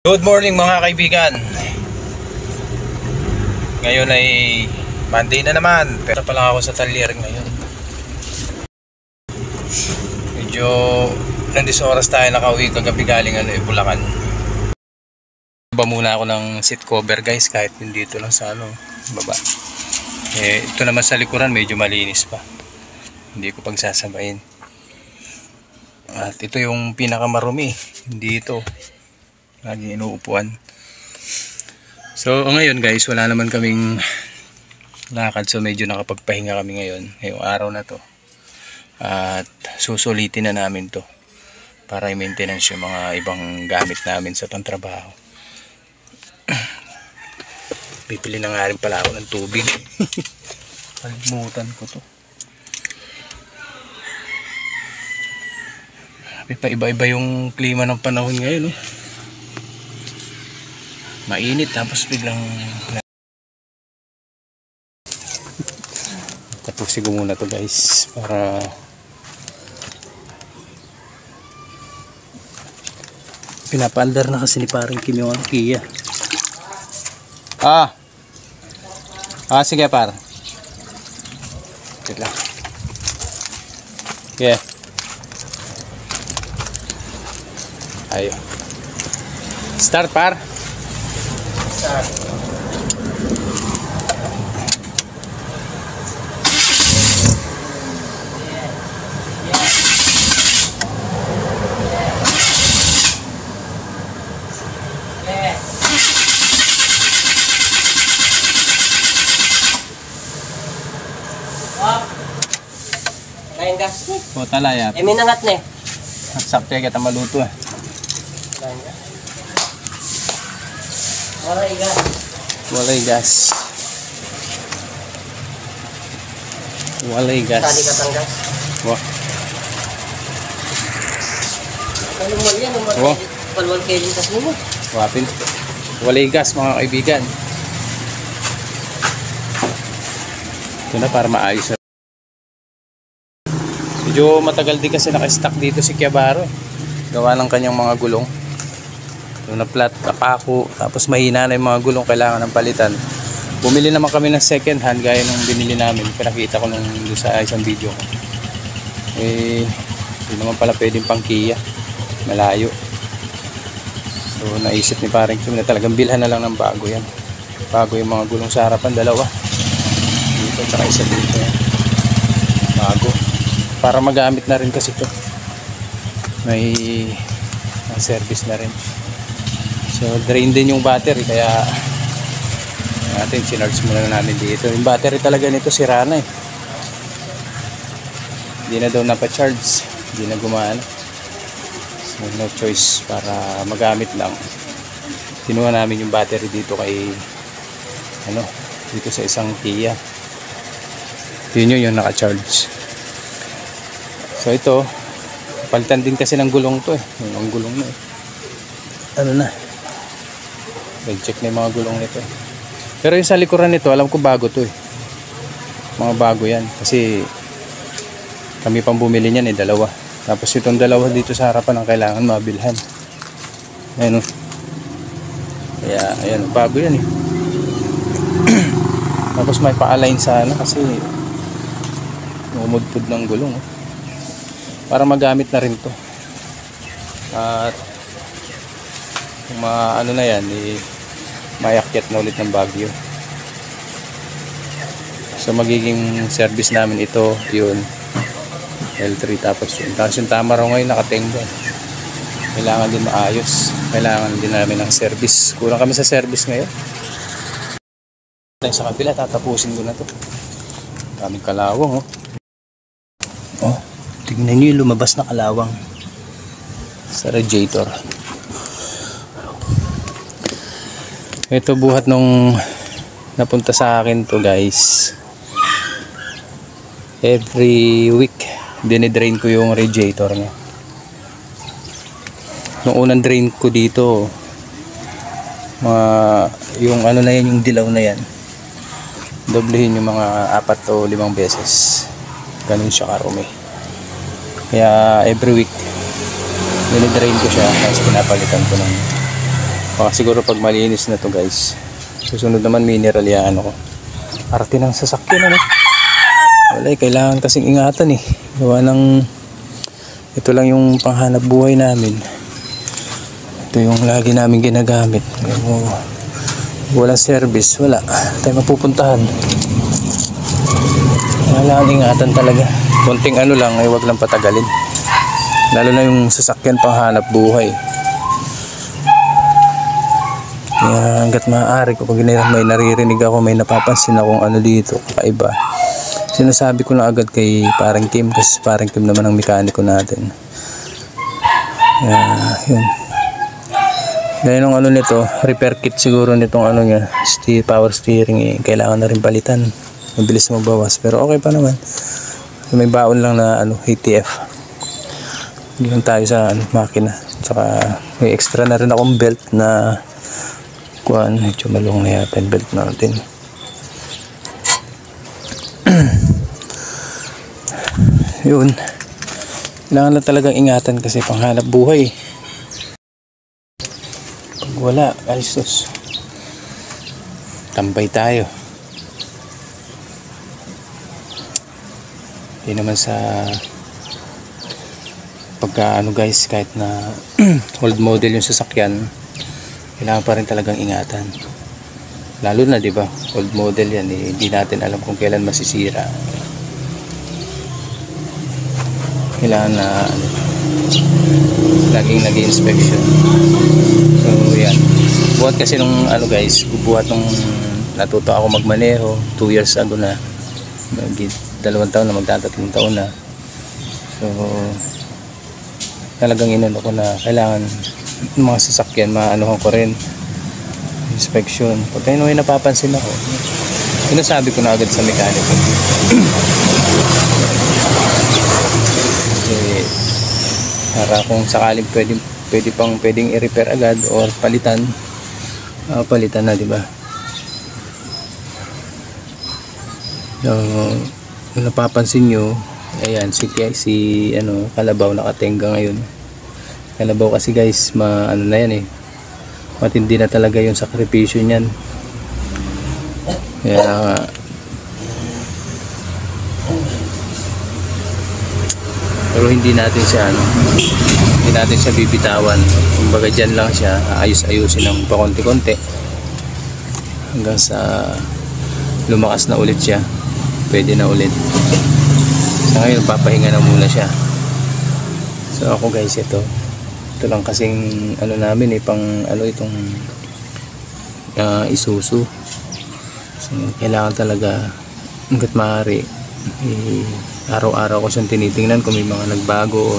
Good morning mga kaibigan. Ngayon ay Monday na naman. Pero pala ako sa talyer ngayon. Medyo nandis oras tayo nakauwi kagabi galing Bulacan. Ba muna ako ng seat cover guys, kahit dito lang sa baba. Ito naman sa likuran medyo malinis pa. Hindi ko pagsasabayin. At ito yung pinakamarumi. Hindi ito. Lagi inuupuan. So ngayon guys, wala naman kaming lakad, so medyo nakapagpahinga kami ngayon ngayong araw na to. At susulitin na namin to para i-maintenance yung mga ibang gamit namin sa pangtrabaho. Bibili na nga rin pala ako ng tubig. Kalimutan ko to. Iba-iba yung klima ng panahon ngayon, mainit tapos biglang tapusin ko muna to guys para pinapaandar na kasi ni parang Kim yung Kia. Sige par. Wait lang. Yeah. Ayo. Start par. Lain gas. Talaya. Minangat na Sakto kita maluto Lain gas. Walay gas. Walay gas. Walay gas. Tali katang gas. Wah. Ano mo yan? Palwal kayo din tas mo. Wapin. Walay gas mga kaibigan. Ito na para maayos. Medyo matagal din kasi naka-stack dito si Kiabaro. Gawa ng kanyang mga gulong. Yung na-flat, kapako, tapos mahina na yung mga gulong, kailangan ng palitan. Bumili naman kami ng second hand gaya nung binili namin. Pinakita ko nung sa isang video ko. Hindi naman pala pwedeng pang Kia. Malayo. So naisip ni parang Kim na talagang bilhan na lang ng bago yan. Bago yung mga gulong sa harapan, dalawa. Dito, tsaka isa dito. Bago. Para magamit na rin kasi ito. May service na rin. So drain din yung battery, kaya natin sinarge muna namin dito. Yung battery talaga nito sira na Hindi na daw napacharge, hindi na gumana. So no choice, para magamit lang. Kinuha namin yung battery dito kay dito sa isang Kia. Yun yung naka-charge. So ito, palitan din kasi ng gulong to Yung gulong na check na yung mga gulong nito. Pero yung sa likuran nito, alam ko bago to mga bago yan, kasi kami pang bumili niyan dalawa. Tapos itong dalawa dito sa harapan ang kailangan mabilhan. Ayan kaya ayan, bago yan Tapos may pa-align sa kasi umudpud ng gulong para magamit na rin to. At kung na yan mayakyat na ulit ng Baguio. So magiging service namin ito, yun L3, tapos yung tama raw ngayon nakatenga. Kailangan din maayos, kailangan din namin ng service. Kulang kami sa service ngayon. Sa kabila tatapusin ko na to. Daming kalawang tignan nyo yung lumabas na kalawang sa radiator. Ito buhat nung napunta sa akin to guys. Every week dinidrain ko yung radiator niya. Nung unang drain ko dito, yung na yan, yung dilaw na yan, doblehin yung mga 4 o 5 beses. Ganun siya karumi. Kaya every week dinidrain ko siya, tapos pinapalitan ko ng Baka siguro pag malinis na to guys. Susunod naman mineral yan ako. Arte ng sasakyan ano. Wala kailangan kasing ingatan eh. Gawa ng ito lang yung panghanap buhay namin. Ito yung lagi namin ginagamit. Walang service, wala tayo mapupuntahan. Kailangan ingatan talaga. Konting ano lang ay wag lang patagalin. Lalo na yung sasakyan panghanap buhay. Kaya hanggat maaari kapag may naririnig ako, may napapansin akong ano dito kakaiba, sinasabi ko lang agad kay parang Kim, kasi parang Kim naman ang mekaniko natin. Yun. Dahil nung ano nito, repair kit siguro nitong ano niya, power steering eh, kailangan na rin palitan. Mabilis mabawas pero okay pa naman. May baon lang na ano, ATF. Hindi lang tayo sa ano, makina. Tsaka may extra na rin akong belt na kuhaan, medyo malong na yata yung belt natin. Yun. Kailangan na talagang ingatan kasi panghanap buhay. Pag wala, alisos. Tambay tayo. Hindi naman sa pagka ano guys, kahit na old model yung sasakyan, kailangan pa rin talagang ingatan. Lalo na 'di ba? Old model 'yan eh, hindi natin alam kung kailan masisira. Kailangan na laging nag-inspection. So yan. Buhat kasi nung ano guys, buhat nung natuto ako magmaneho 2 years ago na. 2 taon na, magtatatlong taon na. So talagang inano ko na kailangan mga sasakyan maanohan ko rin inspection. Pag may napapansin ako, sinasabi ko na agad sa mekaniko. Kasi para kung sakaling pwedeng i-repair agad or palitan, palitan na, di ba? So, kung napapansin nyo, ayan si ano, Kalabaw nakatenga ngayon. Kalabaw kasi guys, ano na yan eh, matindi na talaga yung sakripisyo niyan. Kaya pero hindi natin siya bibitawan. Kumbaga dyan lang siya, ayos-ayusin ng pakonti-konti hanggang sa lumakas na ulit siya, pwede na ulit. Sa ngayon papahinga na muna siya. So ako guys, ito lang kasing ano namin eh, pang ano itong Isuzu. So kailangan talaga hanggat maaari araw-araw ko siyang tinitingnan kung may mga nagbago o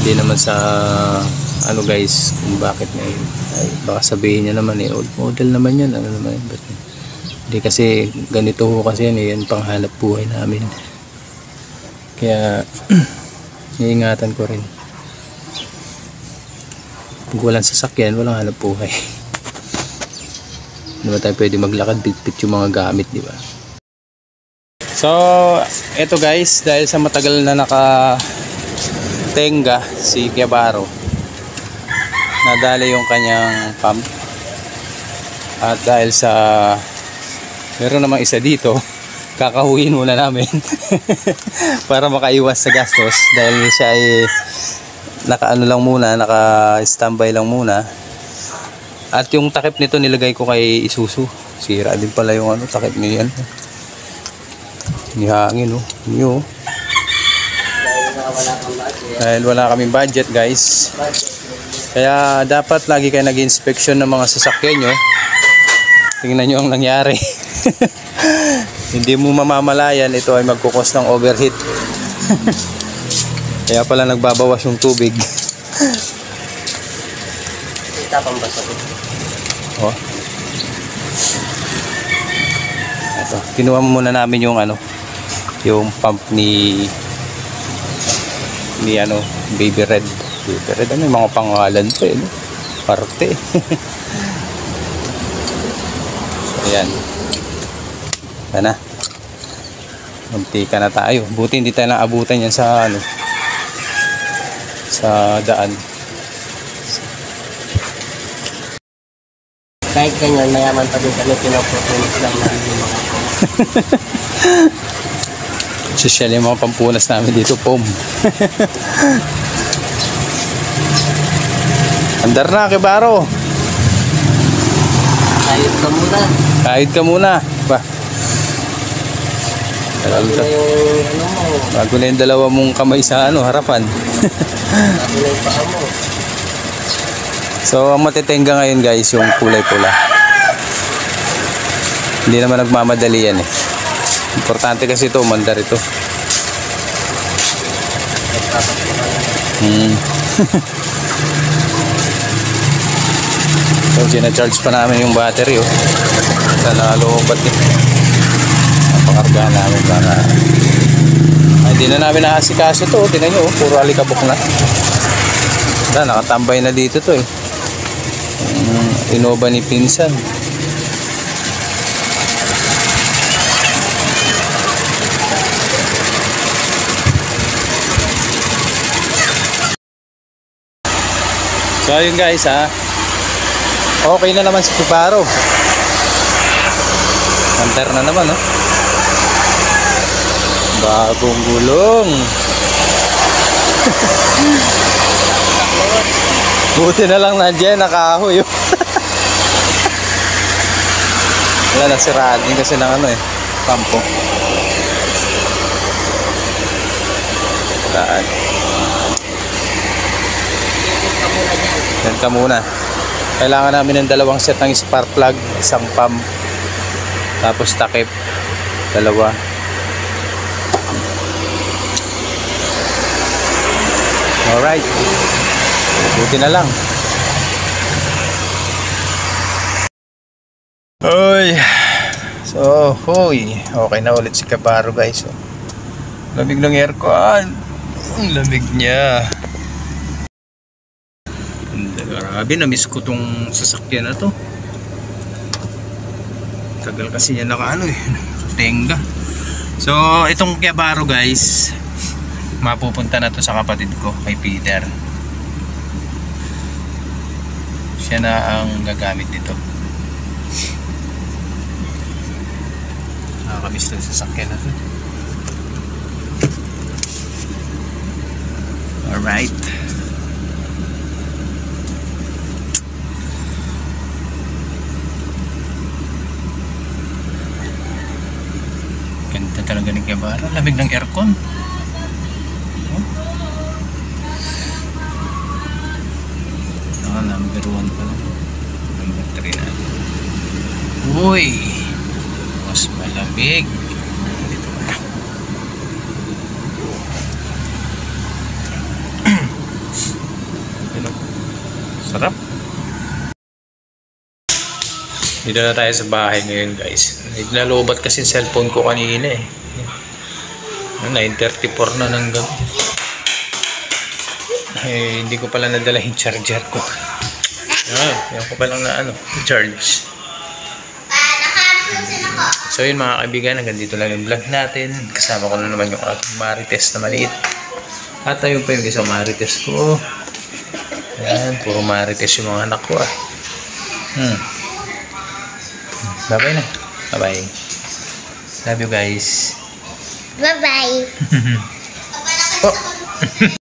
hindi naman sa ano guys kung bakit na ay, baka sabihin niya naman eh, old model naman yan, ano naman yun. Hindi kasi ganito ho kasi yan eh, yan panghanap buhay namin. Kaya iingatan ko rin. Pag walang sasakyan, walang hanap buhay. Hindi ba tayo pwede maglakad, bit-bit yung mga gamit, di ba? So, eto guys, dahil sa matagal na nakatenga si Kiabaro, nadali yung kanyang pump. At dahil sa meron namang isa dito, kakahuin muna namin para makaiwas sa gastos dahil siya ay naka-ano lang muna, naka-standby lang muna. At yung takip nito nilagay ko kay Isuzu. Sira din pala yung ano, takip niyan. Nihangin oh. Niyo. Dahil wala kaming budget guys. Kaya dapat lagi kayo nag-inspection ng mga sasakyan nyo. Tingnan nyo ang nangyari. Hindi mo mamamalayan, ito ay magkukos ng overheat. Kaya pala nagbabawas yung tubig. Tapang basa ko. Oh. Ito, kinuha muna namin yung ano, yung pump ni ano, Baby Red. Baby Red, ano yung mga pangalan pa eh, no? Parte. Ayan. Sana. Muntika na tayo. Buti hindi tayo naabutan yan sa ano, sa daan. Kahit ganyan, mayaman pa din kami, pinaproponit lang namin yung mga po. Social yung mga pampunas namin dito, pom. Andar na, Kebaro. Kahit ka muna. Kahit ka muna. Ba? Bago na yung ano mo. Bago na yung dalawa mong kamay sa harapan. Bago na yung paa mo. So, ang matitenga ngayon guys, yung kulay pula. Hindi naman nagmamadali yan eh. Importante kasi ito, umandar ito. So, gina-charge pa namin yung battery oh. Sa nalobat eh. Napakargahan namin para... Ay, hindi na namin nakasikaso to. Tingnan nyo oh, puro alikabok na. Nakatambay na dito to eh. Innova ni pinsan. So ayun guys ha. Okay na naman si Kebaro. Hunter na naman oh. Bagong gulong. Buti na lang nandiyan nakahoy oh. Wala nasiraan din kasi ng pampo. Saan? Yan ka muna. Kailangan namin ng dalawang set ng spark plug, isang pump, tapos takip, dalawa. Alright. Buti na lang. Oy. So, hoy. Okay na ulit si Kebaro guys. Oh. Lamig ng aircon. Ang lamig niya. Grabe, na-miss ko tong sasakyan na to. Tagal kasi niya tenga. So, itong Kebaro guys, mapupunta na to sa kapatid ko, kay Peter. Siya na ang gagamit nito. Nakakamiss lang sasakyan na to. Alright. Ganda talaga ni Kebaro. Lamig ng aircon. Number 1 pa lang. Number 3 na. Uy! Mas malamig. Dito pa. Sarap. Dito na tayo sa bahay ngayon guys. Nalobat kasi cellphone ko kanina eh. 9:34 na ng gabi. Eh, hindi ko pala nadala yung charger ko. Yan ko palang na charge. So yun mga kaibigan, hanggang dito lang yung vlog natin. Kasama ko na naman yung aking marites na maliit. At ayun pa yung isang marites ko. Ayan, puro marites yung mga anak ko ah. Bye bye na. Bye bye. Love you guys. Bye bye. Oh.